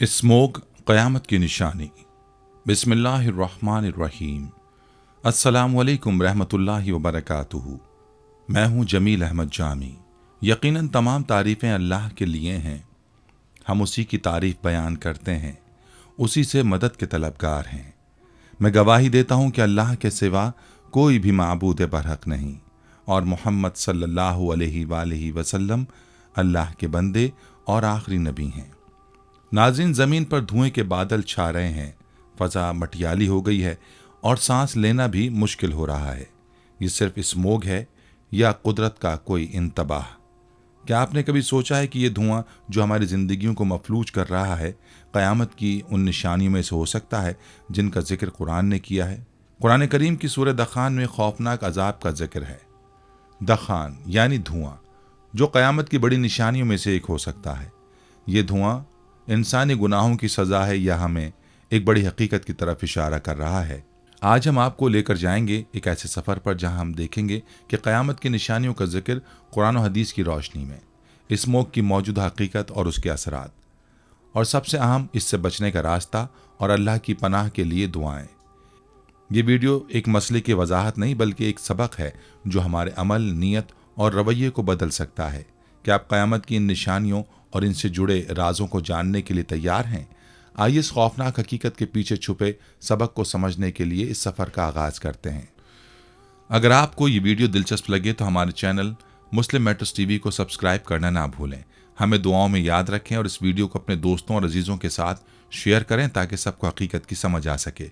Smog क़यामत की निशानी। बिस्मिल्लाहिर्रहमानिर्रहीम। अस्सलामु अलैकुम रहमतुल्लाहि व बरकातुहू। मैं हूँ जमील अहमद जामी। यकीनन तमाम तारीफ़ें अल्लाह के लिए हैं। हम उसी की तारीफ़ बयान करते हैं, उसी से मदद के तलबगार हैं। मैं गवाही देता हूँ कि अल्लाह के सिवा कोई भी माबूद बरहक नहीं और मोहम्मद सल्लल्लाहु अलैहि वसल्लम अल्लाह के बंदे और आखिरी नबी हैं। नाज़रीन, ज़मीन पर धुएं के बादल छा रहे हैं, फ़ज़ा मटियाली हो गई है और सांस लेना भी मुश्किल हो रहा है। ये सिर्फ स्मोग है या कुदरत का कोई इंतबाह? क्या आपने कभी सोचा है कि ये धुआं जो हमारी ज़िंदगियों को मफलूज कर रहा है, क़यामत की उन निशानियों में से हो सकता है जिनका जिक्र कुरान ने किया है? कुरान करीम की सूरह दखान में खौफनाक अजाब का जिक्र है। दखान यानी धुआं, जो क़यामत की बड़ी निशानियों में से एक हो सकता है। ये धुआं इंसानी गुनाहों की सज़ा है या हमें एक बड़ी हकीकत की तरफ इशारा कर रहा है? आज हम आपको लेकर जाएंगे एक ऐसे सफ़र पर जहां हम देखेंगे कि क़यामत की निशानियों का जिक्र कुरान और हदीस की रोशनी में, स्मोक की मौजूदा हकीकत और उसके असरात, और सबसे अहम इससे बचने का रास्ता और अल्लाह की पनाह के लिए दुआएं। ये वीडियो एक मसले की वजाहत नहीं बल्कि एक सबक है जो हमारे अमल, नीयत और रवैये को बदल सकता है। क्या आप क़यामत की इन निशानियों और इनसे जुड़े राजों को जानने के लिए तैयार हैं? आइए इस खौफनाक हकीकत के पीछे छुपे सबक को समझने के लिए इस सफ़र का आगाज़ करते हैं। अगर आपको ये वीडियो दिलचस्प लगे तो हमारे चैनल मुस्लिम मैटर्स टीवी को सब्सक्राइब करना ना भूलें। हमें दुआओं में याद रखें और इस वीडियो को अपने दोस्तों और अजीज़ों के साथ शेयर करें ताकि सबको हकीकत की समझ आ सके।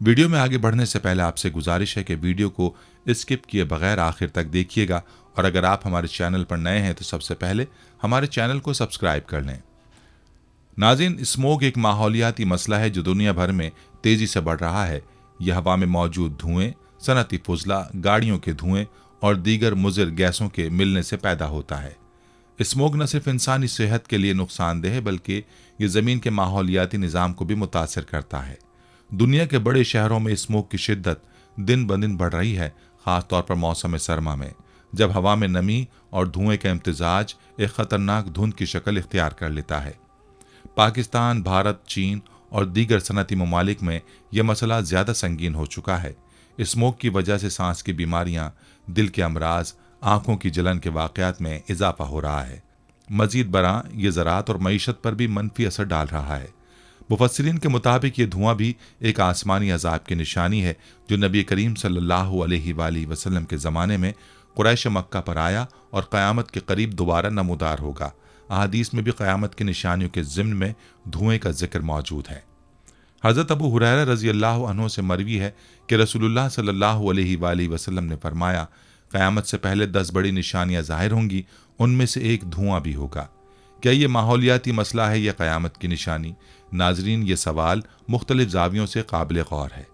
वीडियो में आगे बढ़ने से पहले आपसे गुजारिश है कि वीडियो को स्किप किए बगैर आखिर तक देखिएगा, और अगर आप हमारे चैनल पर नए हैं तो सबसे पहले हमारे चैनल को सब्सक्राइब कर लें। नाज़रीन, स्मोग एक माहौलियाती मसला है जो दुनिया भर में तेज़ी से बढ़ रहा है। यह हवा में मौजूद धुएं, सनती फुजला, गाड़ियों के धुएं और दीगर मुज़िर गैसों के मिलने से पैदा होता है। स्मोग न सिर्फ इंसानी सेहत के लिए नुकसानदेह है बल्कि ये ज़मीन के माहौलियाती निज़ाम को भी मुतासर करता है। दुनिया के बड़े शहरों में स्मोग की शिद्दत दिन ब दिन बढ़ रही है, ख़ास तौर पर मौसम सरमा में, जब हवा में नमी और धुएं का इम्तिजाज एक ख़तरनाक धुंध की शक्ल इख्तियार कर लेता है। पाकिस्तान, भारत, चीन और दीगर सनती ममालिक में यह मसला ज़्यादा संगीन हो चुका है। स्मोक की वजह से सांस की बीमारियां, दिल के अमराज, आँखों की जलन के वाक़यात में इजाफा हो रहा है। मज़ीद बरां ये ज़राअत और मईशत पर भी मनफी असर डाल रहा है। मुफस्सिरीन के मुताबिक ये धुआं भी एक आसमानी अजाब की निशानी है जो नबी करीम सल्लल्लाहु अलैहि वसल्लम के ज़माने में कुरैश मक्का पर आया और क़यामत के करीब दोबारा नमूदार होगा। अहादीस में भी क़यामत की निशानियों के ज़िम्न में धुएं का जिक्र मौजूद है। हज़रत अबू हुरैरा रज़ी अल्लाह अन्हु से मरवी है कि रसूलुल्लाह सल्लल्लाहु अलैहि वसल्लम ने फरमाया, क़यामत से पहले 10 बड़ी निशानियां ज़ाहिर होंगी, उनमें से एक धुआं भी होगा। क्या ये माहौलियाती मसला है या क़यामत की निशानी? नाजरीन, ये सवाल मुख्तलिफ ज़ावियों से काबिल गौर है।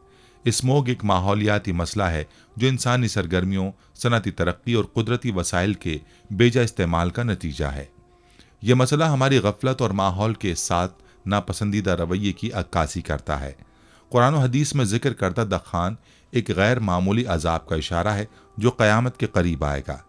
स्मोग एक माहौलियाती मसला है जो इंसानी सरगर्मियों, सनती तरक्की और कुदरती वसाइल के बेजा इस्तेमाल का नतीजा है। यह मसला हमारी गफलत और माहौल के साथ नापसंदीदा रवैये की अक्कासी करता है। कुरान और हदीस में जिक्र करदा दखान एक गैर मामूली अजाब का इशारा है जो क़यामत के करीब आएगा।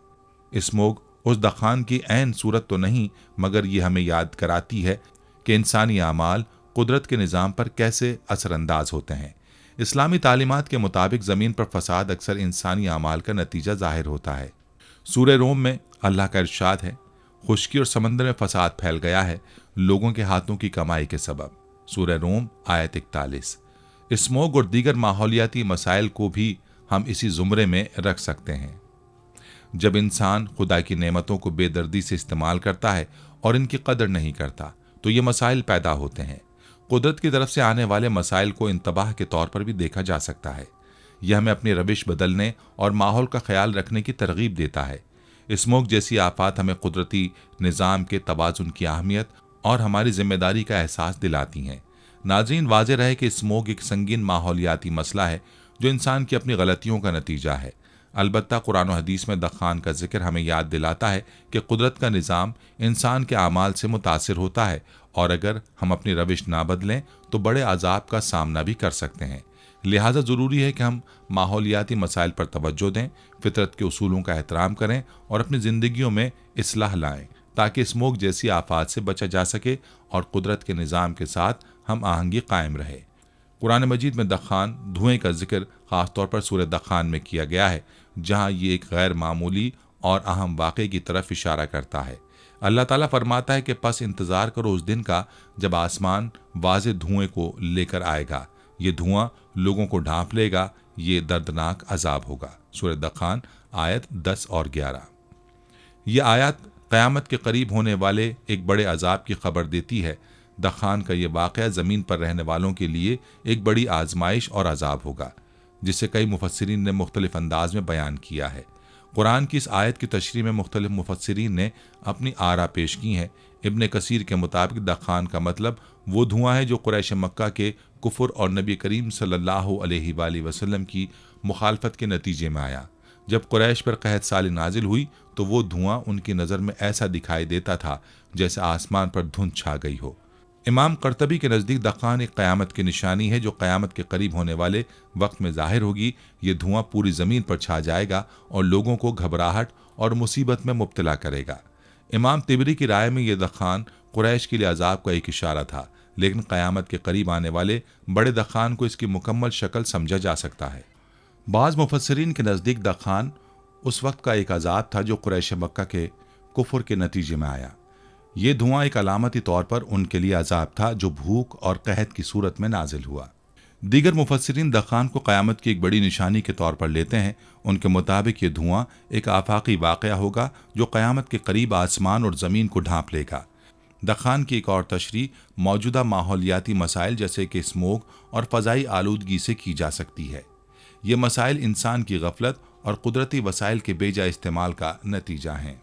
स्मोग उस दखान की ऐन सूरत तो नहीं, मगर ये हमें याद कराती है कि इंसानी आमाल कुदरत के निज़ाम पर कैसे असरअंदाज होते हैं। इस्लामी तालीमात के मुताबिक ज़मीन पर फसाद अक्सर इंसानी आमाल का नतीजा ज़ाहिर होता है। सूरह रोम में अल्लाह का इरशाद है, खुश्की और समंदर में फसाद फैल गया है लोगों के हाथों की कमाई के सबब। सूरह रोम आयत 41। स्मोग और दीगर माहौलियाती मसाइल को भी हम इसी ज़ुमरे में रख सकते हैं। जब इंसान खुदा की नेमतों को बेदर्दी से इस्तेमाल करता है और इनकी कदर नहीं करता तो ये मसाइल पैदा होते हैं। कुदरत की तरफ से आने वाले मसाइल को इंतबाह के तौर पर भी देखा जा सकता है। यह हमें अपनी रविश बदलने और माहौल का ख्याल रखने की तरगीब देता है। स्मोक जैसी आफात हमें कुदरती निज़ाम के तवाज़ुन की अहमियत और हमारी जिम्मेदारी का एहसास दिलाती हैं। नाज़रीन, वाज़ेह रहे कि स्मोक एक संगीन माहौलियाती मसला है जो इंसान की अपनी गलतियों का नतीजा है। अलबत्ता कुरान और हदीस में दखान का जिक्र हमें याद दिलाता है कि कुदरत का निज़ाम इंसान के आमाल से मुतासिर होता है और अगर हम अपनी रविश ना बदलें तो बड़े अजाब का सामना भी कर सकते हैं। लिहाजा ज़रूरी है कि हम माहौलियाती मसाइल पर तवज्जो दें, फितरत के उसूलों का एहतराम करें और अपनी ज़िंदगियों में इस्लाह लाएं تاکہ اسموگ جیسی آفات سے بچا جا سکے اور قدرت کے نظام کے ساتھ ہم آہنگی قائم رہے۔ قرآن مجید میں دخان دھوئیں کا ذکر خاص طور پر سورہ دخان میں کیا گیا ہے، جہاں یہ ایک غیر معمولی اور اہم واقعے کی طرف اشارہ کرتا ہے۔ اللہ تعالیٰ فرماتا ہے کہ پس انتظار کرو اس دن کا جب آسمان واضح دھوئیں کو لے کر آئے گا، یہ دھواں لوگوں کو ڈھانپ لے گا، یہ دردناک عذاب ہوگا۔ سورہ دخان آیت 10 اور 11۔ یہ آیات قیامت کے قریب ہونے والے ایک بڑے عذاب کی خبر دیتی ہے۔ دخان کا یہ واقعہ زمین پر رہنے والوں کے لیے ایک بڑی آزمائش اور عذاب ہوگا، جسے کئی مفسرین نے مختلف انداز میں بیان کیا ہے۔ قرآن کی اس آیت کی تشریح میں مختلف مفسرین نے اپنی آراء پیش کی ہیں۔ ابن کثیر کے مطابق دخان کا مطلب وہ دھواں ہے جو قریش مکہ کے کفر اور نبی کریم صلی اللہ علیہ وآلہ وسلم کی مخالفت کے نتیجے میں آیا۔ جب قریش پر قحط سالی نازل ہوئی تو وہ دھواں ان کی نظر میں ایسا دکھائی دیتا تھا جیسے آسمان پر دھند چھا گئی ہو۔ امام قرطبی کے نزدیک دخان ایک قیامت کی نشانی ہے جو قیامت کے قریب ہونے والے وقت میں ظاہر ہوگی۔ یہ دھواں پوری زمین پر چھا جائے گا اور لوگوں کو گھبراہٹ اور مصیبت میں مبتلا کرے گا۔ امام طبری کی رائے میں یہ دخان قریش کے لیے عذاب کا ایک اشارہ تھا، لیکن قیامت کے قریب آنے والے بڑے دخان کو اس کی مکمل شکل سمجھا جا سکتا ہے۔ بعض مفسرین کے نزدیک دخان اس وقت کا ایک عذاب تھا جو قریش مکہ کے کفر کے نتیجے میں آیا۔ یہ دھواں ایک علامتی طور پر ان کے لیے عذاب تھا جو بھوک اور قحط کی صورت میں نازل ہوا۔ دیگر مفسرین دخان کو قیامت کی ایک بڑی نشانی کے طور پر لیتے ہیں۔ ان کے مطابق یہ دھواں ایک آفاقی واقعہ ہوگا جو قیامت کے قریب آسمان اور زمین کو ڈھانپ لے گا۔ دخان کی ایک اور تشریح موجودہ ماحولیاتی مسائل جیسے کہ اسموگ اور فضائی آلودگی سے کی جا سکتی ہے۔ یہ مسائل انسان کی غفلت اور قدرتی وسائل کے بے جا استعمال کا نتیجہ ہیں۔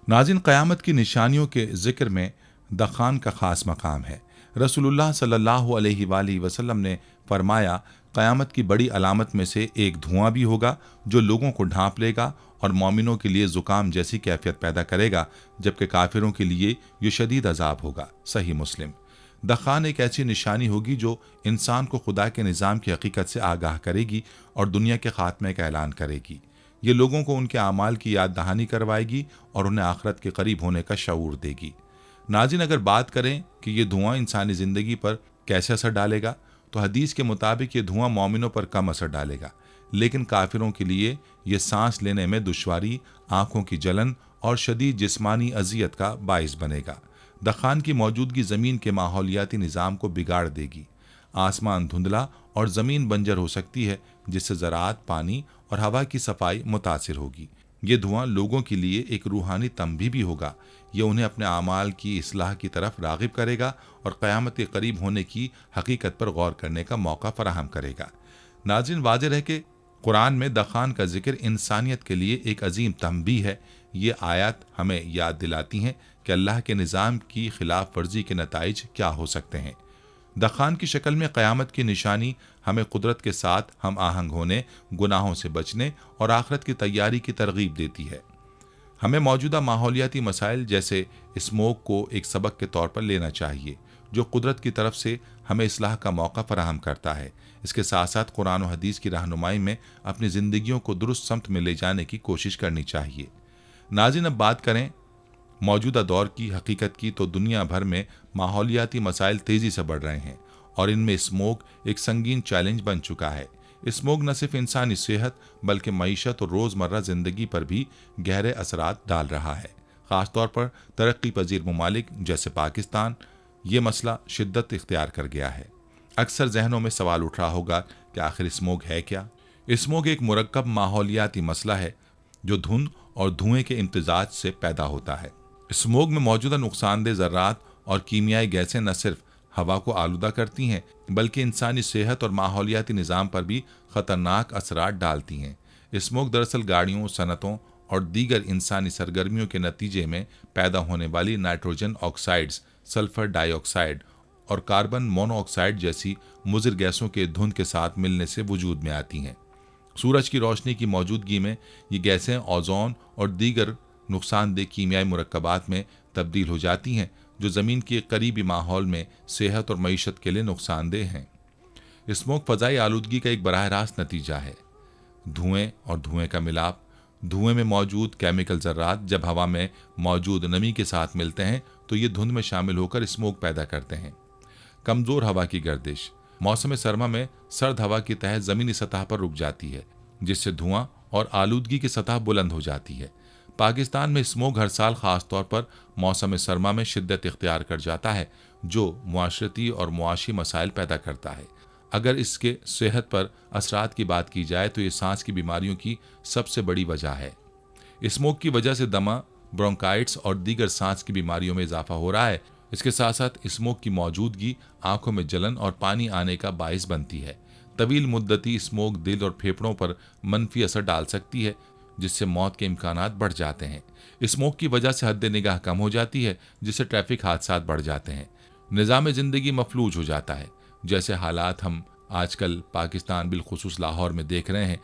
ناظرین، قیامت کی نشانیوں کے ذکر میں دخان کا خاص مقام ہے۔ رسول اللہ صلی اللہ علیہ وآلہ وسلم نے فرمایا، قیامت کی بڑی علامت میں سے ایک دھواں بھی ہوگا جو لوگوں کو ڈھانپ لے گا اور مومنوں کے لیے زکام جیسی کیفیت پیدا کرے گا، جبکہ کافروں کے لیے یہ شدید عذاب ہوگا۔ صحیح مسلم۔ دخان ایک ایسی نشانی ہوگی جو انسان کو خدا کے نظام کی حقیقت سے آگاہ کرے گی اور دنیا کے خاتمے کا اعلان کرے گی۔ یہ لوگوں کو ان کے اعمال کی یاد دہانی کروائے گی اور انہیں آخرت کے قریب ہونے کا شعور دے گی۔ ناظرین، اگر بات کریں کہ یہ دھواں انسانی زندگی پر کیسے اثر ڈالے گا تو حدیث کے مطابق یہ دھواں مومنوں پر کم اثر ڈالے گا، لیکن کافروں کے لیے یہ سانس لینے میں دشواری، آنکھوں کی جلن اور شدید جسمانی اذیت کا باعث بنے گا۔ دخان کی موجودگی زمین کے ماحولیاتی نظام کو بگاڑ دے گی۔ آسمان دھندلا اور زمین بنجر ہو سکتی ہے، جس سے زراعت، پانی اور ہوا کی صفائی متاثر ہوگی۔ یہ دھواں لوگوں کے لیے ایک روحانی تنبیہ بھی ہوگا۔ یہ انہیں اپنے اعمال کی اصلاح کی طرف راغب کرے گا اور قیامت کے قریب ہونے کی حقیقت پر غور کرنے کا موقع فراہم کرے گا۔ ناظرین، واضح ہے کہ قرآن میں دخان کا ذکر انسانیت کے لیے ایک عظیم تنبیہ ہے۔ یہ آیات ہمیں یاد دلاتی ہیں کہ اللہ کے نظام کی خلاف ورزی کے نتائج کیا ہو سکتے ہیں۔ دخان کی شکل میں قیامت کی نشانی ہمیں قدرت کے ساتھ ہم آہنگ ہونے، گناہوں سے بچنے اور آخرت کی تیاری کی ترغیب دیتی ہے۔ ہمیں موجودہ ماحولیاتی مسائل جیسے اسموگ کو ایک سبق کے طور پر لینا چاہیے جو قدرت کی طرف سے ہمیں اصلاح کا موقع فراہم کرتا ہے۔ اس کے ساتھ ساتھ قرآن و حدیث کی رہنمائی میں اپنی زندگیوں کو درست سمت میں لے جانے کی کوشش کرنی چاہیے۔ ناظرین، اب بات کریں موجودہ دور کی حقیقت کی تو دنیا بھر میں ماحولیاتی مسائل تیزی سے بڑھ رہے ہیں اور ان میں اسموگ ایک سنگین چیلنج بن چکا ہے۔ اسموگ نہ صرف انسانی صحت بلکہ معیشت اور روزمرہ زندگی پر بھی گہرے اثرات ڈال رہا ہے۔ خاص طور پر ترقی پذیر ممالک جیسے پاکستان یہ مسئلہ شدت اختیار کر گیا ہے۔ اکثر ذہنوں میں سوال اٹھ رہا ہوگا کہ آخر اسموگ ہے کیا؟ اسموگ ایک مرکب ماحولیاتی مسئلہ ہے جو دھند اور دھوئیں کے امتزاج سے پیدا ہوتا ہے۔ اسموگ میں موجودہ نقصان دہ ذرات اور کیمیائی گیسیں نہ صرف ہوا کو آلودہ کرتی ہیں بلکہ انسانی صحت اور ماحولیاتی نظام پر بھی خطرناک اثرات ڈالتی ہیں۔ اسموگ دراصل گاڑیوں، صنعتوں اور دیگر انسانی سرگرمیوں کے نتیجے میں پیدا ہونے والی نائٹروجن آکسائڈز، سلفر ڈائی آکسائڈ اور کاربن مونو آکسائڈ جیسی مضر گیسوں کے دھند کے ساتھ ملنے سے وجود میں آتی ہیں۔ سورج کی روشنی کی موجودگی میں یہ گیسیں اوزون اور دیگر نقصان دہ کیمیائی مرکبات میں تبدیل ہو جاتی ہیں جو زمین کے قریبی ماحول میں صحت اور معیشت کے لیے نقصان دہ ہیں۔ اسموگ فضائی آلودگی کا ایک براہ راست نتیجہ ہے۔ دھوئیں اور دھوئیں کا ملاپ धुएं में मौजूद केमिकल ज़र्रात जब हवा में मौजूद नमी के साथ मिलते हैं तो ये धुंध में शामिल होकर स्मोक पैदा करते हैं। कमज़ोर हवा की गर्दिश। मौसम सरमा में सर्द हवा की तह ज़मीनी सतह पर रुक जाती है, जिससे धुआं और आलूदगी की सतह बुलंद हो जाती है। पाकिस्तान में स्मोक हर साल ख़ास तौर पर मौसम सरमा में शिद्दत इख्तियार कर जाता है, जो मुआशरती और मुआशी मसाइल पैदा करता है। अगर इसके सेहत पर असरात की बात की जाए तो ये सांस की बीमारियों की सबसे बड़ी वजह है। स्मोक की वजह से दमा, ब्रोंकाइटिस और दीगर सांस की बीमारियों में इजाफा हो रहा है। इसके साथ साथ स्मोक की मौजूदगी आंखों में जलन और पानी आने का बाइस बनती है। तवील मुद्दती स्मोक दिल और फेफड़ों पर मनफी असर डाल सकती है, जिससे मौत के इम्कानात बढ़ जाते हैं। स्मोक की वजह से हद निगाह कम हो जाती है, जिससे ट्रैफिक हादसात बढ़ जाते हैं। निज़ाम ज़िंदगी मफलूज हो जाता है, जैसे हालात हम आजकल पाकिस्तान बिलखुसूस लाहौर में देख रहे हैं।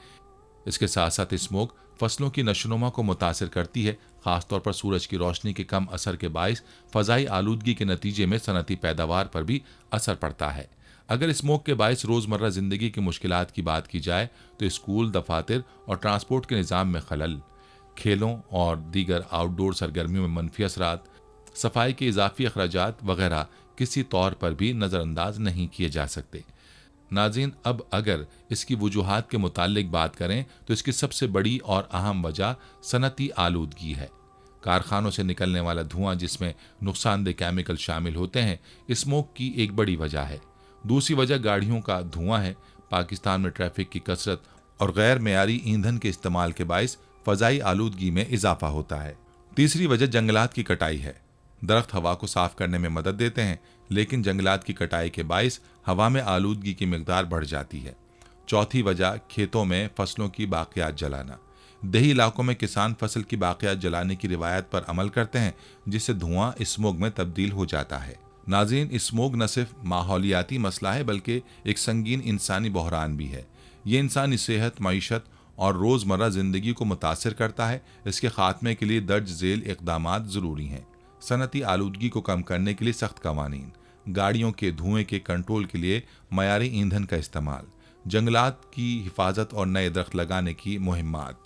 इसके साथ साथ स्मोक फसलों की नशोनुमा को मुतासिर करती है, ख़ासतौर पर सूरज की रोशनी के कम असर के बाइस फ़ज़ाई आलूदगी के नतीजे में सनती पैदावार पर भी असर पड़ता है। अगर स्मोक के बाइस रोज़मर्रा ज़िंदगी की मुश्किलात की बात की जाए तो स्कूल, दफातर और ट्रांसपोर्ट के निज़ाम में खलल, खेलों और दीगर आउटडोर सरगर्मियों में मनफी असरात, सफाई के इजाफी अखराजात वगैरह किसी तौर पर भी नज़रअंदाज नहीं किए जा सकते। नाज़रीन, अब अगर इसकी वजूहात के मुतालिक बात करें तो इसकी सबसे बड़ी और अहम वजह सनती आलूदगी है। कारखानों से निकलने वाला धुआं, जिसमें नुकसानदेह केमिकल शामिल होते हैं, स्मोक की एक बड़ी वजह है। दूसरी वजह गाड़ियों का धुआं है। पाकिस्तान में ट्रैफिक की कसरत और गैर मेयारी ईंधन के इस्तेमाल के बाइस फ़ज़ाई आलूदगी में इजाफा होता है। तीसरी वजह जंगलात की कटाई है। दरख्त हवा को साफ करने में मदद देते हैं, लेकिन जंगलात की कटाई के बाइस हवा में आलूदगी की मिकदार बढ़ जाती है। चौथी वजह खेतों में फसलों की बाक़ियात जलाना। देही इलाकों में किसान फसल की बाक़ियात जलाने की रिवायत पर अमल करते हैं, जिससे धुआं स्मोक में तब्दील हो जाता है। नाज़रीन, स्मोक न सिर्फ माहौलियाती मसला है बल्कि एक संगीन इंसानी बहरान भी है। ये इंसानी सेहत, मईशत और रोज़मर्रा ज़िंदगी को मुतासिर करता है। इसके खात्मे के लिए दर्ज झेल इक़दामात ज़रूरी हैं। सनती आलूदगी को कम करने के लिए सख्त कवानीन, गाड़ियों के धुएं के कंट्रोल के लिए मयारी ईंधन का इस्तेमाल, जंगलात की हिफाजत और नए दरख्त लगाने की मुहिम्मात,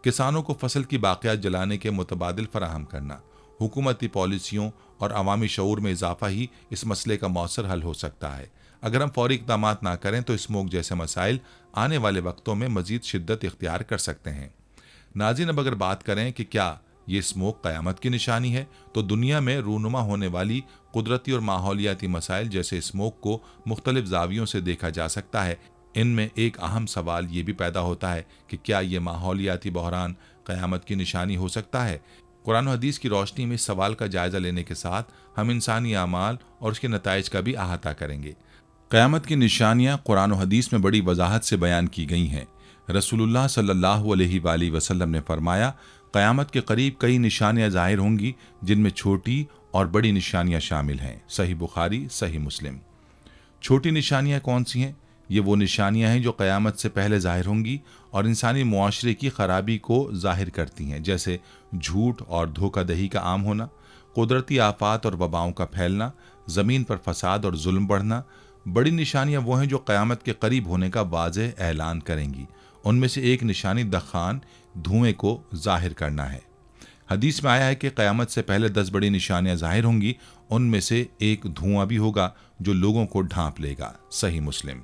किसानों को फसल की बाक़ियात जलाने के मुतबादिल फराहम करना, हुकूमती पॉलिसियों और अवामी शऊर में इजाफा ही इस मसले का मौसर हल हो सकता है। अगर हम फौरी इक़दामात ना करें तो स्मोक जैसे मसाइल आने वाले वक्तों में मज़ीद शिद्दत इख्तियार कर सकते हैं। नाज़रीन, अब अगर बात करें कि क्या ये स्मोक क़यामत की निशानी है, तो दुनिया में रूनुमा होने वाली कुदरती और माहौलियाती मसाइल जैसे स्मोक को मुख्तलिफ ज़ावियों से देखा जा सकता है। इनमें एक अहम सवाल ये भी पैदा होता है कि क्या ये माहौलियाती बहरान क़यामत की निशानी हो सकता है। कुरान और हदीस की रोशनी में इस सवाल का जायज़ा लेने के साथ हम इंसानी आमाल और उसके नताइज का भी अहाता करेंगे। क़यामत की निशानियाँ कुरान और हदीस में बड़ी वजाहत से बयान की गई हैं। रसूलुल्लाह सल्लल्लाहु अलैहि वसल्लम ने फरमाया, क़यामत के करीब कई निशानियाँ ज़ाहिर होंगी, जिनमें छोटी और बड़ी निशानियाँ शामिल हैं। सही बुखारी, सही मुस्लिम। छोटी निशानियाँ कौन सी हैं? ये वो निशानियाँ हैं जो क़यामत से पहले ज़ाहिर होंगी और इंसानी मुआशरे की ख़राबी को ज़ाहिर करती हैं, जैसे झूठ और धोखाधड़ी का आम होना, कुदरती आफ़ात और वबाओं का फैलना, ज़मीन पर फसाद और जुल्म बढ़ना। बड़ी निशानियाँ वो हैं जो क़यामत के करीब होने का वाज़ेह ऐलान करेंगी। उनमें से एक निशानी दखान, धुएं को ज़ाहिर करना है। हदीस में आया है कि क़यामत से पहले 10 बड़ी निशानियाँ ज़ाहिर होंगी, उनमें से एक धुआं भी होगा जो लोगों को ढांप लेगा। सही मुस्लिम।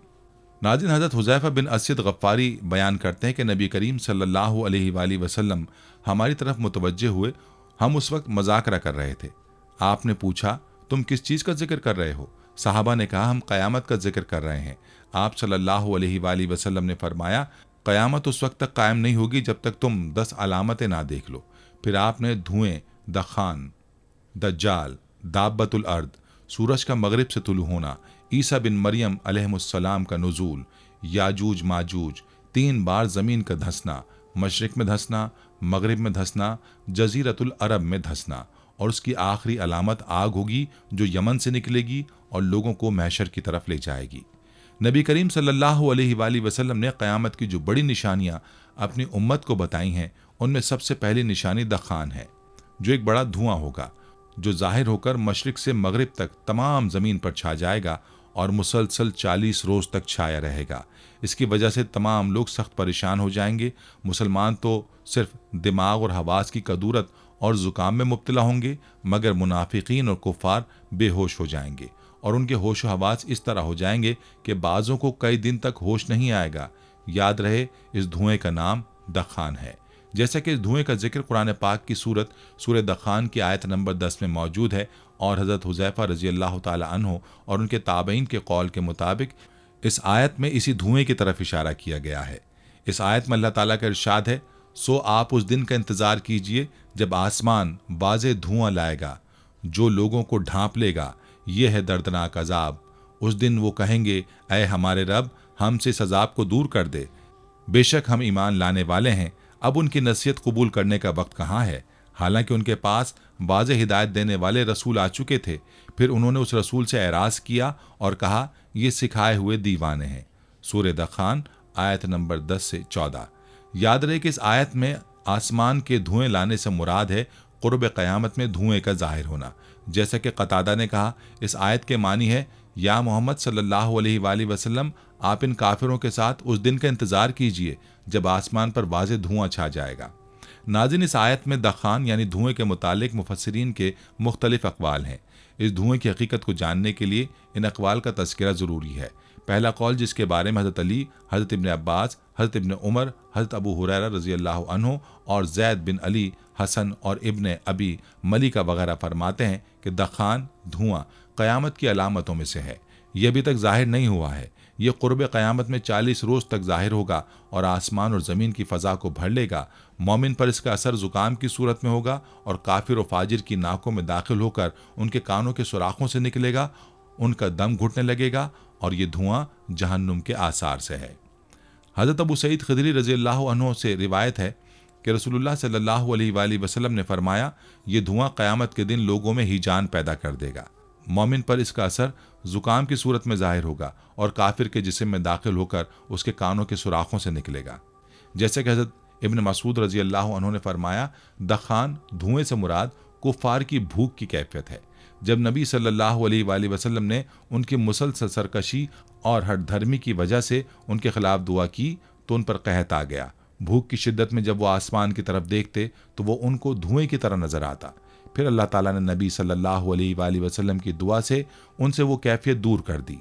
नाज़रीन, हज़रत हुज़ैफ़ा बिन अस्यद गफ़ारी बयान करते हैं कि नबी करीम सल्लल्लाहु अलैहि वसल्लम हमारी तरफ मुतवज्जे हुए। हम उस वक्त मज़ाकरा कर रहे थे। आपने पूछा, तुम किस चीज़ का जिक्र कर रहे हो? सहाबा ने कहा, हम क़यामत का जिक्र कर रहे हैं। आप सल्लल्लाहु अलैहि वसल्लम ने फरमाया, क़यामत उस वक्त तक कायम नहीं होगी जब तक तुम 10 अलामतें ना देख लो। फिर आपने धुएं, दखान, दज्जाल, दाब्बतुल अर्द, सूरज का मगरिब से तुलू होना, ईसा बिन मरियम अलैहिस्सलाम का नुज़ूल, याजूज माजूज, 3 बार ज़मीन का धंसना, मशरिक़ में धंसना, मगरिब में धंसना, जज़ीरतुल अरब में धंसना, और उसकी आखिरी अलामत आग होगी जो यमन से निकलेगी और लोगों को महशर की तरफ ले जाएगी। नबी करीम सल्लल्लाहु अलैहि वसल्लम ने क़यामत की जो बड़ी निशानियाँ अपनी उम्मत को बताई हैं, उनमें सबसे पहली निशानी दखान है, जो एक बड़ा धुआं होगा जो ज़ाहिर होकर मशरिक़ से मगरिब तक तमाम ज़मीन पर छा जाएगा اور مسلسل 40 روز تک چھایا رہے گا۔ اس کی وجہ سے تمام لوگ سخت پریشان ہو جائیں گے۔ مسلمان تو صرف دماغ اور حواس کی کدورت اور زکام میں مبتلا ہوں گے، مگر منافقین اور کفار بے ہوش ہو جائیں گے، اور ان کے ہوش و حواس اس طرح ہو جائیں گے کہ بعضوں کو کئی دن تک ہوش نہیں آئے گا۔ یاد رہے اس دھوئیں کا نام دخان ہے، جیسا کہ اس دھوئیں کا ذکر قرآن پاک کی سورہ دخان کی آیت نمبر 10 میں موجود ہے، اور حضرت حذیفہ رضی اللہ تعالی عنہ اور ان کے تابعین کے قول کے مطابق اس آیت میں اسی دھوئیں کی طرف اشارہ کیا گیا ہے۔ اس آیت میں اللہ تعالیٰ کا ارشاد ہے، سو آپ اس دن کا انتظار کیجئے جب آسمان واضح دھواں لائے گا جو لوگوں کو ڈھانپ لے گا، یہ ہے دردناک عذاب۔ اس دن وہ کہیں گے، اے ہمارے رب، ہم سے اس عذاب کو دور کر دے، بے شک ہم ایمان لانے والے ہیں۔ اب ان کی نصیحت قبول کرنے کا وقت کہاں ہے، حالانکہ ان کے پاس واضح ہدایت دینے والے رسول آ چکے تھے۔ پھر انہوں نے اس رسول سے اعراض کیا اور کہا، یہ سکھائے ہوئے دیوانے ہیں۔ سورہ دخان آیت نمبر 10 سے 14۔ یاد رہے کہ اس آیت میں آسمان کے دھوئیں لانے سے مراد ہے قرب قیامت میں دھوئیں کا ظاہر ہونا، جیسا کہ قتادہ نے کہا، اس آیت کے معنی ہے، یا محمد صلی اللہ علیہ وآلہ وسلم، آپ ان کافروں کے ساتھ اس دن کا انتظار کیجئے جب آسمان پر واضح دھواں چھا جائے گا۔ ناظرین، اس آیت میں دخان یعنی دھوئیں کے متعلق مفسرین کے مختلف اقوال ہیں۔ اس دھوئیں کی حقیقت کو جاننے کے لیے ان اقوال کا تذکرہ ضروری ہے۔ پہلا قول جس کے بارے میں حضرت علی، حضرت ابن عباس، حضرت ابن عمر، حضرت ابو ہریرہ رضی اللہ عنہ اور زید بن علی، حسن اور ابن ابی ملیکہ وغیرہ فرماتے ہیں کہ دخان دھواں قیامت کی علامتوں میں سے ہے۔ یہ ابھی تک ظاہر نہیں ہوا ہے۔ یہ قرب قیامت میں 40 روز تک ظاہر ہوگا اور آسمان اور زمین کی فضا کو بھر لے گا۔ مومن پر اس کا اثر زکام کی صورت میں ہوگا اور کافر و فاجر کی ناکوں میں داخل ہو کر ان کے کانوں کے سوراخوں سے نکلے گا، ان کا دم گھٹنے لگے گا، اور یہ دھواں جہنم کے آثار سے ہے۔ حضرت ابو سعید خدری رضی اللہ عنہ سے روایت ہے کہ رسول اللہ صلی اللہ علیہ وآلہ وسلم نے فرمایا، یہ دھواں قیامت کے دن لوگوں میں ہیجان پیدا کر دے گا۔ مومن پر اس کا اثر زکام کی صورت میں ظاہر ہوگا اور کافر کے جسم میں داخل ہو کر اس کے کانوں کے سوراخوں سے نکلے گا۔ جیسے کہ حضرت ابن مسعود رضی اللہ عنہ نے فرمایا، دخان دھوئیں سے مراد کفار کی بھوک کی کیفیت ہے۔ جب نبی صلی اللہ علیہ وآلہ وسلم نے ان کی مسلسل سرکشی اور ہٹ دھرمی کی وجہ سے ان کے خلاف دعا کی تو ان پر قحط آ گیا۔ بھوک کی شدت میں جب وہ آسمان کی طرف دیکھتے تو وہ ان کو دھوئیں کی طرح نظر آتا۔ پھر اللہ تعالیٰ نے نبی صلی اللہ علیہ وآلہ وسلم کی دعا سے ان سے وہ کیفیت دور کر دی۔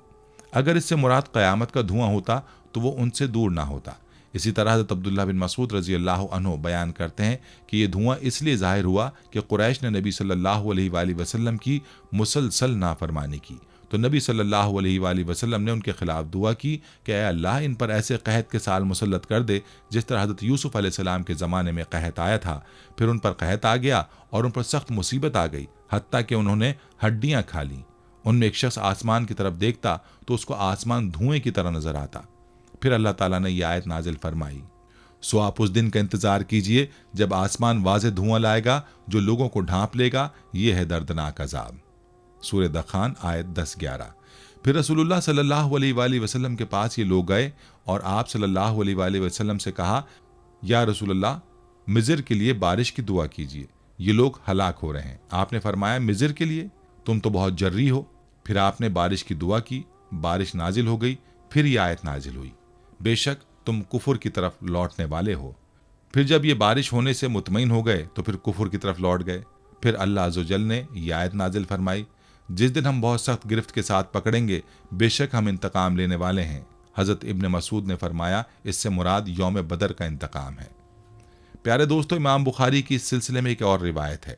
اگر اس سے مراد قیامت کا دھواں ہوتا تو وہ ان سے دور نہ ہوتا۔ اسی طرح حضرت عبداللہ بن مسعود رضی اللہ عنہ بیان کرتے ہیں کہ یہ دھواں اس لیے ظاہر ہوا کہ قریش نے نبی صلی اللہ علیہ وآلہ وسلم کی مسلسل نافرمانی کی، تو نبی صلی اللہ علیہ وآلہ وسلم نے ان کے خلاف دعا کی کہ اے اللہ، ان پر ایسے قحط کے سال مسلط کر دے جس طرح حضرت یوسف علیہ السلام کے زمانے میں قحط آیا تھا۔ پھر ان پر قحط آ گیا اور ان پر سخت مصیبت آ گئی، حتیٰ کہ انہوں نے ہڈیاں کھا لیں۔ ان میں ایک شخص آسمان کی طرف دیکھتا تو اس کو آسمان دھوئیں کی طرح نظر آتا۔ پھر اللہ تعالیٰ نے یہ آیت نازل فرمائی، سو آپ اس دن کا انتظار کیجئے جب آسمان واضح دھواں لائے گا جو لوگوں کو ڈھانپ لے گا، یہ ہے دردناک عذاب۔ سورہ دخان آیت 10-11۔ پھر رسول اللہ صلی اللہ علیہ وآلہ وسلم کے پاس یہ لوگ گئے اور آپ صلی اللہ علیہ وآلہ وسلم سے کہا، یا رسول اللہ، مضر کے لیے بارش کی دعا کیجئے، یہ لوگ ہلاک ہو رہے ہیں۔ آپ نے فرمایا، مضر کے لیے؟ تم تو بہت جری ہو۔ پھر آپ نے بارش کی دعا کی، بارش نازل ہو گئی۔ پھر یہ آیت نازل ہوئی، بے شک تم کفر کی طرف لوٹنے والے ہو۔ پھر جب یہ بارش ہونے سے مطمئن ہو گئے تو پھر کفر کی طرف لوٹ گئے۔ پھر اللہ عز و جل نے یہ آیت نازل فرمائی، جس دن ہم بہت سخت گرفت کے ساتھ پکڑیں گے، بے شک ہم انتقام لینے والے ہیں۔ حضرت ابن مسعود نے فرمایا، اس سے مراد یوم بدر کا انتقام ہے۔ پیارے دوستو، امام بخاری کی اس سلسلے میں ایک اور روایت ہے۔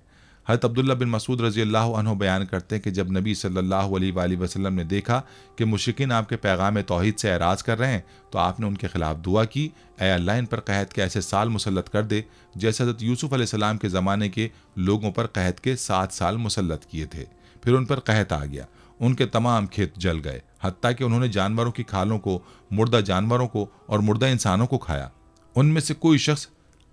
حضرت عبداللہ بن مسعود رضی اللہ عنہ بیان کرتے ہیں کہ جب نبی صلی اللہ علیہ وآلہ وسلم نے دیکھا کہ مشرکین آپ کے پیغام توحید سے اعراض کر رہے ہیں تو آپ نے ان کے خلاف دعا کی، اے اللہ، ان پر قحط کے ایسے سال مسلط کر دے جیسے حضرت یوسف علیہ السلام کے زمانے کے لوگوں پر قحط کے 7 سال مسلط کیے تھے۔ پھر ان پر قحط آ گیا، ان کے تمام کھیت جل گئے، حتیٰ کہ انہوں نے جانوروں کی کھالوں کو، مردہ جانوروں کو اور مردہ انسانوں کو کھایا۔ ان میں سے کوئی شخص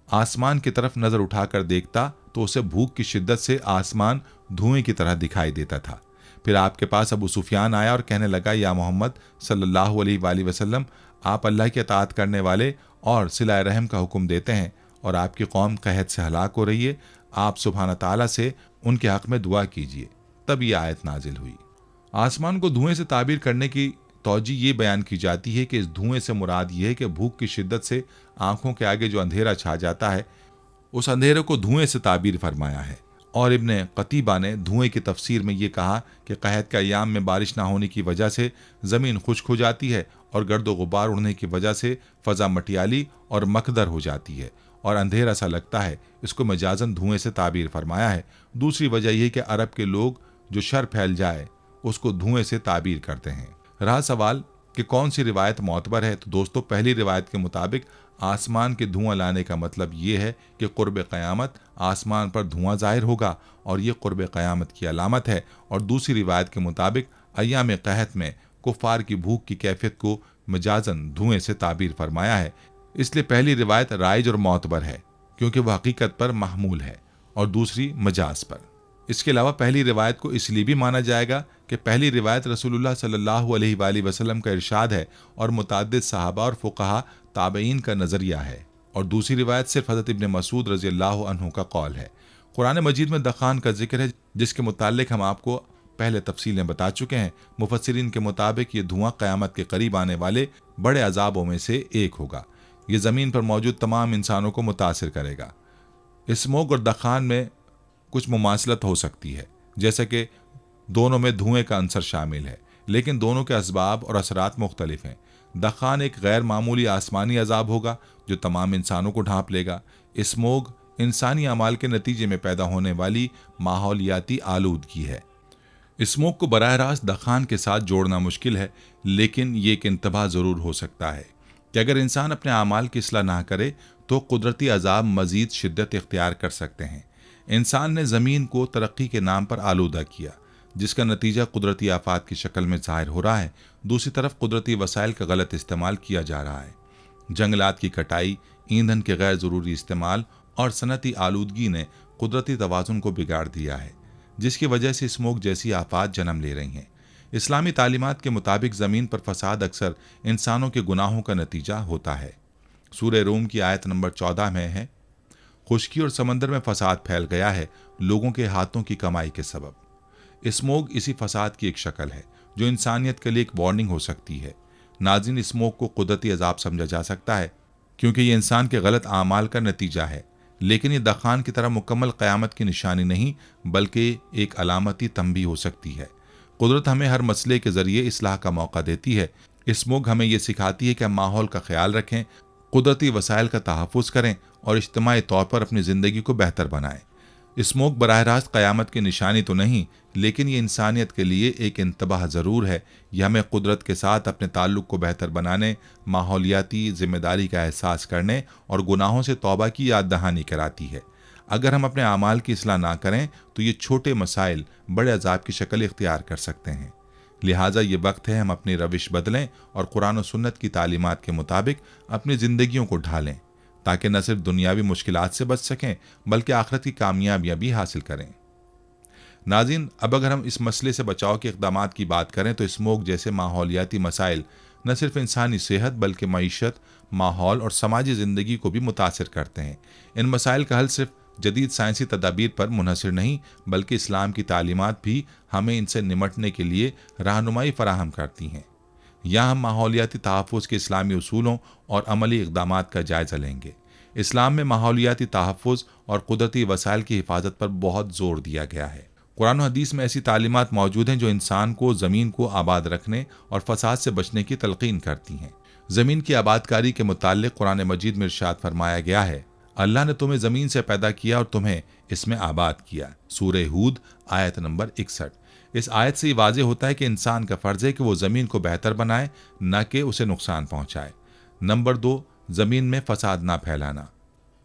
آسمان کی طرف نظر اٹھا کر دیکھتا تو اسے بھوک کی شدت سے آسمان دھوئیں کی طرح دکھائی دیتا تھا۔ پھر آپ کے پاس ابو سفیان آیا اور کہنے لگا، یا محمد صلی اللہ علیہ وآلہ وسلم، آپ اللہ کی اطاعت کرنے والے اور صلہ رحم کا حکم دیتے ہیں اور آپ کی قوم قحط سے ہلاک ہو رہی ہے، آپ سبحانہ تعالیٰ سے ان کے حق میں دعا کیجیے۔ تب یہ آیت نازل ہوئی۔ आसमान को धुएं से ताबीर करने की तौजी ये बयान की जाती है कि इस धुएं से मुराद ये है कि भूख की शिद्दत से आंखों के आगे जो अंधेरा छा जाता है, उस अंधेरे को धुएं से ताबीर फरमाया है। और इब्ने कतीबा ने धुएं की तफसीर में ये कहा कि क़हत के अय्याम में बारिश ना होने की वजह से ज़मीन खुश्क हो जाती है और गर्द गुबार उड़ने की वजह से फ़ज़ा मटियाली और मकदर हो जाती है और अंधेरा सा लगता है। इसको मजाजन धुएं से ताबीर फरमाया है। दूसरी वजह यह कि अरब के लोग जो शर फैल जाए उसको धुएं से ताबीर करते हैं। रहा सवाल कि कौन सी रिवायत मोतबर है, तो दोस्तों पहली रिवायत के मुताबिक आसमान के धुआं लाने का मतलब ये है कि क़ुर्ब क़यामत आसमान पर धुआं ज़ाहिर होगा और ये क़ुर्ब क़यामत की अलामत है। और दूसरी रिवायत के मुताबिक अय्याम क़हत में कुफ़ार की भूख की कैफियत को मजाजन धुएं से ताबीर फरमाया है। इसलिए पहली रिवायत राइज और मोतबर है क्योंकि वह हकीकत पर महमूल है और दूसरी मजाज पर। इसके अलावा पहली रिवायत को इसलिए भी माना जाएगा कि पहली रिवायत रसूलुल्लाह सल्लल्लाहु अलैहि वसल्लम का इरशाद है और मुतअद्दिद सहाबा और फुक़हा ताबईन का नज़रिया है, और दूसरी रिवायत सिर्फ हज़रत इब्न मसूद रज़ी अल्लाह अन्हु का कौल है। कुरान मजीद में दखान का जिक्र है जिसके मुताल्लिक हम आपको पहले तफसीलें बता चुके हैं। मुफस्सिरीन के मुताबिक ये धुआं क़यामत के करीब आने वाले बड़े अजाबों में से एक होगा। ये ज़मीन पर मौजूद तमाम इंसानों को मुतासिर करेगा। स्मोक और दखान में कुछ मुमासलत हो सकती है, जैसे कि दोनों में धुएं का अंसर शामिल है, लेकिन दोनों के असबाब और असरात मुख्तलिफ हैं। दखान एक गैर मामूली आसमानी अजाब होगा जो तमाम इंसानों को ढांप लेगा। स्मोक इंसानी अमाल के नतीजे में पैदा होने वाली माहौलियाती आलूदगी है। स्मोक को बराह रास्त दखान के साथ जोड़ना मुश्किल है, लेकिन ये एक इंतबा ज़रूर हो सकता है कि अगर इंसान अपने अमाल की इस्लाह ना करे तो कुदरती अजाब मज़ीद शिद्दत इख्तियार कर सकते हैं। इंसान ने ज़मीन को तरक्की के नाम पर आलूदा किया, जिसका नतीजा कुदरती आफात की शक्ल में ज़ाहिर हो रहा है। दूसरी तरफ कुदरती वसाइल का गलत इस्तेमाल किया जा रहा है। जंगलात की कटाई, ईंधन के गैर ज़रूरी इस्तेमाल और सनती आलूदगी ने कुदरती तवाज़ुन को बिगाड़ दिया है, जिसकी वजह से स्मोक जैसी आफात जन्म ले रही हैं। इस्लामी तालीमात के मुताबिक ज़मीन पर फसाद अक्सर इंसानों के गुनाहों का नतीजा होता है। सूरह रूम की आयत नंबर 14 में है, खुश्की और समंदर में फसाद फैल गया है लोगों के हाथों की कमाई के सबब। स्मोक इसी फसाद की एक शक्ल है जो इंसानियत के लिए एक वार्निंग हो सकती है। नाज़रीन, स्मोक को कुदरती अजाब समझा जा सकता है क्योंकि ये इंसान के गलत आमाल का नतीजा है, लेकिन ये दखान की तरह मुकम्मल क़यामत की निशानी नहीं बल्कि एक अलामती तंबी हो सकती है। कुदरत हमें हर मसले के ज़रिए इस्लाह का मौका देती है। स्मोक हमें यह सिखाती है कि हम माहौल का ख्याल रखें, कुदरती वसाइल का तहफ़्फ़ुज़ करें और इज्तिमाई तौर पर अपनी ज़िंदगी को बेहतर बनाएं। स्मोक बराह रास्त क़यामत की निशानी तो नहीं, लेकिन ये इंसानियत के लिए एक इंतबाह ज़रूर है। यह हमें कुदरत के साथ अपने ताल्लुक़ को बेहतर बनाने, माहौलियाती ज़िम्मेदारी का एहसास करने और गुनाहों से तौबा की याद दहानी कराती है। अगर हम अपने आमाल की इस्लाह ना करें तो ये छोटे मसाइल बड़े अजाब की शक्ल इख्तियार कर सकते हैं। लिहाजा ये वक्त है हम अपनी रविश बदलें और कुरान और सुन्नत की तालीमात के मुताबिक अपनी ज़िंदगियों को ढालें, ताकि न सिर्फ दुनियावी मुश्किलात से बच सकें बल्कि आखिरत की कामयाबियाँ भी हासिल करें। नाज़रीन, अब अगर हम इस मसले से बचाव के इक़दामात की बात करें तो स्मोक जैसे माहौलियाती मसाइल न सिर्फ इंसानी सेहत बल्कि मईशत, माहौल और समाजी ज़िंदगी को भी मुतासिर करते हैं। इन मसाइल का हल सिर्फ जदीद साइंसी तदाबीर पर मुनहसर नहीं बल्कि इस्लाम की तालीमात भी हमें इनसे निमटने के लिए रहनुमाई फराहम करती हैं। यहाँ हम माहौलियाती तहफ़्फ़ुज़ के इस्लामी उसूलों और अमली इक़दामात का जायज़ा लेंगे। इस्लाम में माहौलियाती तहफ़्फ़ुज़ और कुदरती वसाइल की हिफाजत पर बहुत ज़ोर दिया गया है। कुरान और हदीस में ऐसी तालीमात मौजूद हैं जो इंसान को ज़मीन को आबाद रखने और फसाद से बचने की तलक़ीन करती हैं। ज़मीन की आबादकारी के मुताल्लिक़ कुरान मजीद में इरशाद फरमाया गया है, अल्लाह ने तुम्हें ज़मीन से पैदा किया और तुम्हें इसमें आबाद किया। सूरह हूद आयत नंबर 61। इस आयत से ये वाज़ेह होता है कि इंसान का फ़र्ज़ है कि वो ज़मीन को बेहतर बनाए, न कि उसे नुकसान पहुँचाए। नंबर 2, ज़मीन में फ़साद ना फैलाना,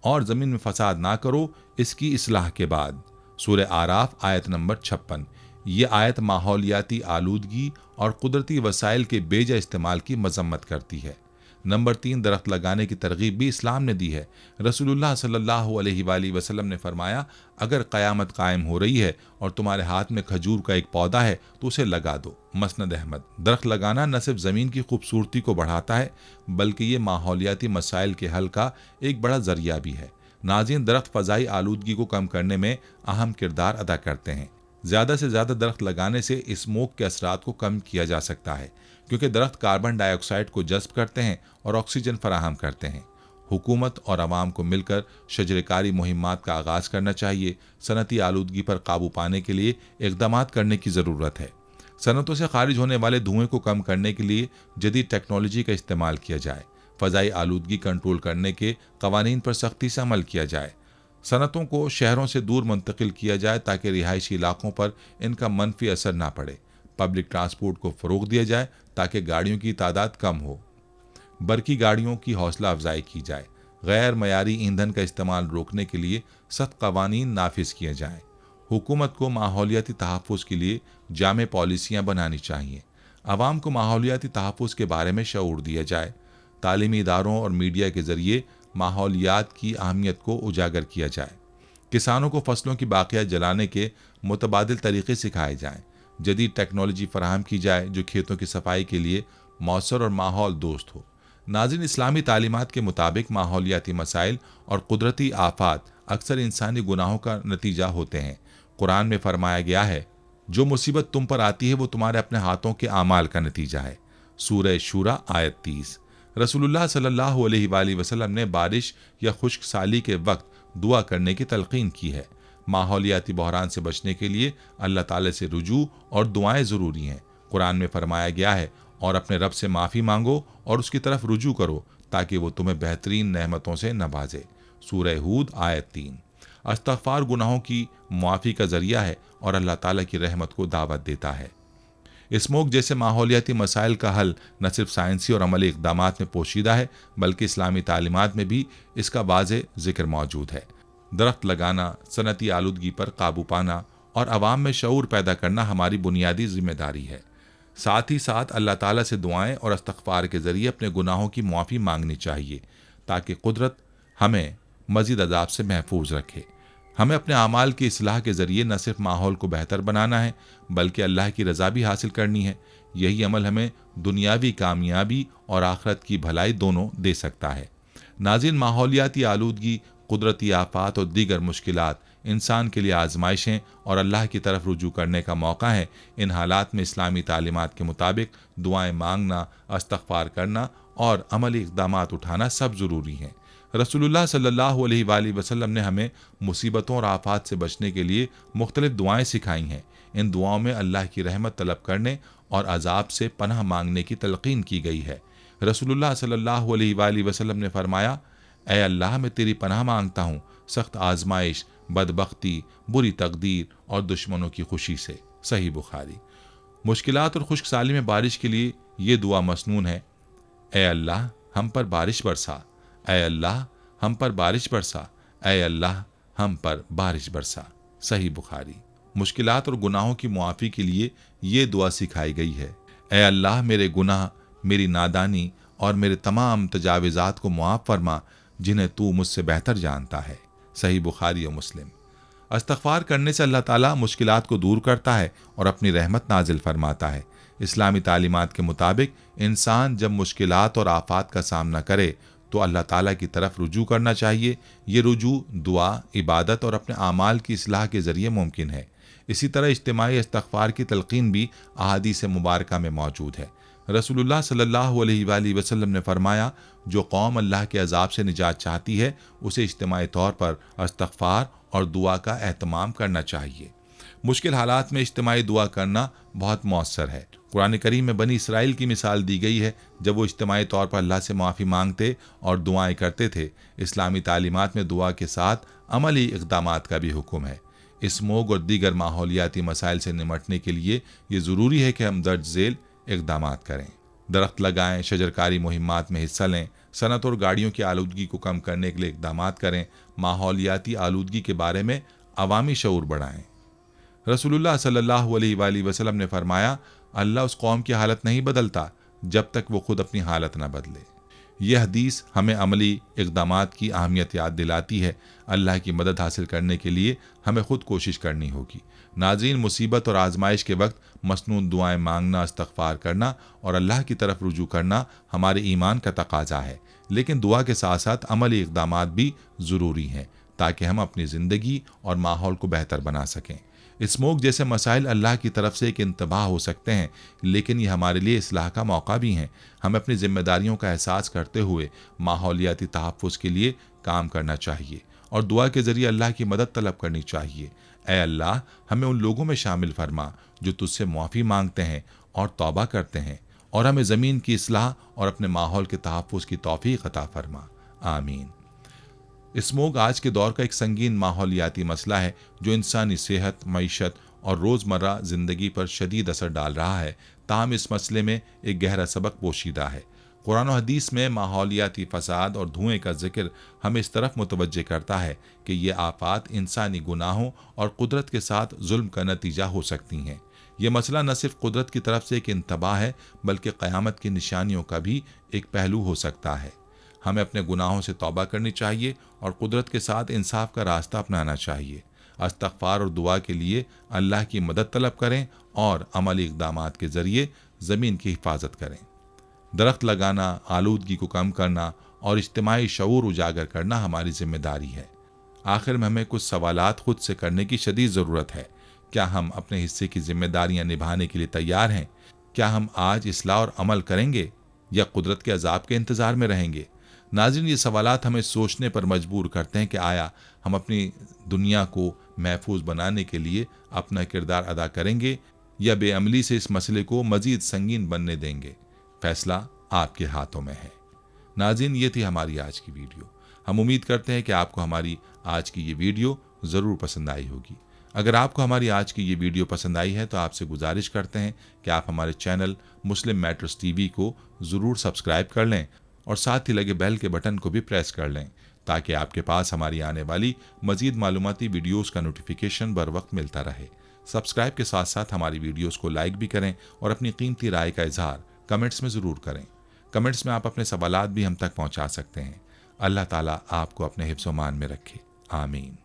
और ज़मीन में फ़साद ना करो इसकी इस्लाह के बाद। सूरह आराफ आयत नंबर 56। ये आयत माहौलियाती आलूदगी और कुदरती वसाइल के बेजा इस्तेमाल की मज़म्मत करती है। नंबर 3, दरख्त लगाने की तरगीब भी इस्लाम ने दी है। रसूलुल्लाह सल्लल्लाहु अलैहि वसल्लम ने फरमाया, अगर क़यामत कायम हो रही है और तुम्हारे हाथ में खजूर का एक पौधा है तो उसे लगा दो। मसनद अहमद। दरख्त लगाना न सिर्फ ज़मीन की खूबसूरती को बढ़ाता है बल्कि ये माहौलियाती मसाइल के हल का एक बड़ा ज़रिया भी है। नाज़रीन, दरख्त फ़ज़ाई आलूदगी को कम करने में अहम किरदार अदा करते हैं। زیادہ سے زیادہ درخت لگانے سے اسموگ کے اثرات کو کم کیا جا سکتا ہے، کیونکہ درخت کاربن ڈائی آکسائڈ کو جذب کرتے ہیں اور آکسیجن فراہم کرتے ہیں۔ حکومت اور عوام کو مل کر شجرکاری مہمات کا آغاز کرنا چاہیے۔ صنعتی آلودگی پر قابو پانے کے لیے اقدامات کرنے کی ضرورت ہے۔ صنعتوں سے خارج ہونے والے دھوئیں کو کم کرنے کے لیے جدید ٹیکنالوجی کا استعمال کیا جائے۔ فضائی آلودگی کنٹرول کرنے کے قوانین پر سختی سے عمل کیا جائے۔ صنعتوں کو شہروں سے دور منتقل کیا جائے تاکہ رہائشی علاقوں پر ان کا منفی اثر نہ پڑے۔ پبلک ٹرانسپورٹ کو فروغ دیا جائے تاکہ گاڑیوں کی تعداد کم ہو۔ برقی گاڑیوں کی حوصلہ افزائی کی جائے۔ غیر معیاری ایندھن کا استعمال روکنے کے لیے سخت قوانین نافذ کیے جائیں۔ حکومت کو ماحولیاتی تحفظ کے لیے جامع پالیسیاں بنانی چاہیے۔ عوام کو ماحولیاتی تحفظ کے بارے میں شعور دیا جائے۔ تعلیمی اداروں اور میڈیا کے ذریعے ماحولیات کی اہمیت کو اجاگر کیا جائے۔ کسانوں کو فصلوں کی باقیات جلانے کے متبادل طریقے سکھائے جائیں۔ جدید ٹیکنالوجی فراہم کی جائے جو کھیتوں کی صفائی کے لیے مؤثر اور ماحول دوست ہو۔ ناظرین، اسلامی تعلیمات کے مطابق ماحولیاتی مسائل اور قدرتی آفات اکثر انسانی گناہوں کا نتیجہ ہوتے ہیں۔ قرآن میں فرمایا گیا ہے، جو مصیبت تم پر آتی ہے وہ تمہارے اپنے ہاتھوں کے اعمال کا نتیجہ ہے۔ سورہ شورى آیت 30۔ رسول اللہ صلی اللہ علیہ وآلہ وسلم نے بارش یا خشک سالی کے وقت دعا کرنے کی تلقین کی ہے۔ ماحولیاتی بحران سے بچنے کے لیے اللہ تعالی سے رجوع اور دعائیں ضروری ہیں۔ قرآن میں فرمایا گیا ہے، اور اپنے رب سے معافی مانگو اور اس کی طرف رجوع کرو تاکہ وہ تمہیں بہترین نعمتوں سے نوازے۔ سورہ ہود آیت 3۔ استغفار گناہوں کی معافی کا ذریعہ ہے اور اللہ تعالیٰ کی رحمت کو دعوت دیتا ہے۔ اسموگ جیسے ماحولیاتی مسائل کا حل نہ صرف سائنسی اور عملی اقدامات میں پوشیدہ ہے بلکہ اسلامی تعلیمات میں بھی اس کا واضح ذکر موجود ہے۔ درخت لگانا، صنعتی آلودگی پر قابو پانا اور عوام میں شعور پیدا کرنا ہماری بنیادی ذمہ داری ہے۔ ساتھ ہی ساتھ اللہ تعالیٰ سے دعائیں اور استغفار کے ذریعے اپنے گناہوں کی معافی مانگنی چاہیے تاکہ قدرت ہمیں مزید عذاب سے محفوظ رکھے۔ ہمیں اپنے اعمال کی اصلاح کے ذریعے نہ صرف ماحول کو بہتر بنانا ہے بلکہ اللہ کی رضا بھی حاصل کرنی ہے۔ یہی عمل ہمیں دنیاوی کامیابی اور آخرت کی بھلائی دونوں دے سکتا ہے۔ ناظرین، ماحولیاتی آلودگی، قدرتی آفات اور دیگر مشکلات انسان کے لیے آزمائشیں اور اللہ کی طرف رجوع کرنے کا موقع ہے۔ ان حالات میں اسلامی تعلیمات کے مطابق دعائیں مانگنا، استغفار کرنا اور عملی اقدامات اٹھانا سب ضروری ہیں۔ رسول اللہ صلی اللہ علیہ وآلہ وسلم نے ہمیں مصیبتوں اور آفات سے بچنے کے لیے مختلف دعائیں سکھائی ہیں۔ ان دعاؤں میں اللہ کی رحمت طلب کرنے اور عذاب سے پناہ مانگنے کی تلقین کی گئی ہے۔ رسول اللہ صلی اللہ علیہ وآلہ وسلم نے فرمایا، اے اللہ، میں تیری پناہ مانگتا ہوں سخت آزمائش، بدبختی، بری تقدیر اور دشمنوں کی خوشی سے۔ صحیح بخاری۔ مشکلات اور خشک سالی میں بارش کے لیے یہ دعا مسنون ہے، اے اللہ ہم پر بارش برسا، اے اللہ ہم پر بارش برسا، اے اللہ ہم پر بارش برسا۔ صحیح بخاری۔ مشکلات اور گناہوں کی معافی کے لیے یہ دعا سکھائی گئی ہے، اے اللہ میرے گناہ، میری نادانی اور میرے تمام تجاوزات کو معاف فرما جنہیں تو مجھ سے بہتر جانتا ہے۔ صحیح بخاری و مسلم۔ استغفار کرنے سے اللہ تعالیٰ مشکلات کو دور کرتا ہے اور اپنی رحمت نازل فرماتا ہے۔ اسلامی تعلیمات کے مطابق انسان جب مشکلات اور آفات کا سامنا کرے تو اللہ تعالیٰ کی طرف رجوع کرنا چاہیے۔ یہ رجوع دعا، عبادت اور اپنے اعمال کی اصلاح کے ذریعے ممکن ہے۔ اسی طرح اجتماعی استغفار کی تلقین بھی احادیث مبارکہ میں موجود ہے۔ رسول اللہ صلی اللہ علیہ وآلہ وسلم نے فرمایا، جو قوم اللہ کے عذاب سے نجات چاہتی ہے اسے اجتماعی طور پر استغفار اور دعا کا اہتمام کرنا چاہیے۔ مشکل حالات میں اجتماعی دعا کرنا بہت مؤثر ہے۔ قرآن کریم میں بنی اسرائیل کی مثال دی گئی ہے جب وہ اجتماعی طور پر اللہ سے معافی مانگتے اور دعائیں کرتے تھے۔ اسلامی تعلیمات میں دعا کے ساتھ عملی اقدامات کا بھی حکم ہے۔ اسموگ اور دیگر ماحولیاتی مسائل سے نمٹنے کے لیے یہ ضروری ہے کہ ہم درج ذیل اقدامات کریں۔ درخت لگائیں، شجرکاری مہمات میں حصہ لیں، صنعت اور گاڑیوں کی آلودگی کو کم کرنے کے لیے اقدامات کریں، ماحولیاتی آلودگی کے بارے میں عوامی شعور بڑھائیں۔ رسول اللہ صلی اللہ علیہ وآلہ وسلم نے فرمایا، اللہ اس قوم کی حالت نہیں بدلتا جب تک وہ خود اپنی حالت نہ بدلے۔ یہ حدیث ہمیں عملی اقدامات کی اہمیت یاد دلاتی ہے۔ اللہ کی مدد حاصل کرنے کے لیے ہمیں خود کوشش کرنی ہوگی۔ ناظرین، مصیبت اور آزمائش کے وقت مسنون دعائیں مانگنا، استغفار کرنا اور اللہ کی طرف رجوع کرنا ہمارے ایمان کا تقاضا ہے، لیکن دعا کے ساتھ ساتھ عملی اقدامات بھی ضروری ہیں تاکہ ہم اپنی زندگی اور ماحول کو بہتر بنا سکیں۔ स्मोक जैसे मसाइल अल्लाह की तरफ से एक इंतबाह हो सकते हैं, लेकिन ये हमारे लिए इस्लाह का मौका भी हैं। हमें अपनी जिम्मेदारियों का एहसास करते हुए माहौलियाती तहफ़्फ़ुज़ के लिए काम करना चाहिए और दुआ के ज़रिए अल्लाह की मदद तलब करनी चाहिए। ऐ अल्लाह, हमें उन लोगों में शामिल फरमा जो तुझसे मुआफ़ी मांगते हैं और तौबा करते हैं, और हमें ज़मीन की इस्लाह और अपने माहौल के तहफ़्फ़ुज़ की तौफ़ीक़ अता फरमा। आमीन। स्मोक आज के दौर का एक संगीन माहौलियाती मसला है जो इंसानी सेहत, मईशत और रोज़मर्रा ज़िंदगी पर शदीद असर डाल रहा है। ताहम इस मसले में एक गहरा सबक पोशीदा है। कुरान और हदीस में माहौलियाती फ़साद और धुएँ का जिक्र हमें इस तरफ मुतवज्जे करता है कि ये आफ़ात इंसानी गुनाहों और कुदरत के साथ जुल्म का नतीजा हो सकती हैं। यह मसला न सिर्फ कुदरत की तरफ से एक इंतबाह है, बल्कि क़यामत की निशानियों का भी एक पहलू हो सकता है। हमें अपने गुनाहों से तौबा करनी चाहिए और कुदरत के साथ इंसाफ का रास्ता अपनाना चाहिए। इस्तग़फ़ार और दुआ के लिए अल्लाह की मदद तलब करें और अमली इक़दामात के ज़रिए ज़मीन की हिफाजत करें। दरख्त लगाना, आलूदगी को कम करना और इज्तिमाई शऊर उजागर करना हमारी ज़िम्मेदारी है। आखिर में हमें कुछ सवालात खुद से करने की शदीद ज़रूरत है। क्या हम अपने हिस्से की ज़िम्मेदारियाँ निभाने के लिए तैयार हैं? क्या हम आज इस्लाह और अमल करेंगे या कुदरत के अज़ाब के इंतज़ार में रहेंगे? नाज़रीन, ये सवालात हमें सोचने पर मजबूर करते हैं कि आया हम अपनी दुनिया को महफूज बनाने के लिए अपना किरदार अदा करेंगे या बेअमली से इस मसले को मज़ीद संगीन बनने देंगे। फैसला आपके हाथों में है। नाज़रीन, ये थी हमारी आज की वीडियो। हम उम्मीद करते हैं कि आपको हमारी आज की ये वीडियो ज़रूर पसंद आई होगी। अगर आपको हमारी आज की ये वीडियो पसंद आई है तो आपसे गुजारिश करते हैं कि आप हमारे चैनल मुस्लिम मैटर्स टीवी को ज़रूर सब्सक्राइब कर लें और साथ ही लगे बेल के बटन को भी प्रेस कर लें, ताकि आपके पास हमारी आने वाली मज़ीद मालूमाती वीडियोज़ का नोटिफिकेशन बर वक्त मिलता रहे। सब्सक्राइब के साथ साथ हमारी वीडियोज़ को लाइक भी करें और अपनी कीमती राय का इजहार कमेंट्स में ज़रूर करें। कमेंट्स में आप अपने सवालात भी हम तक पहुँचा सकते हैं। अल्लाह ताला आपको अपने हिफ्ज़-ओ-मान में रखे। आमीन।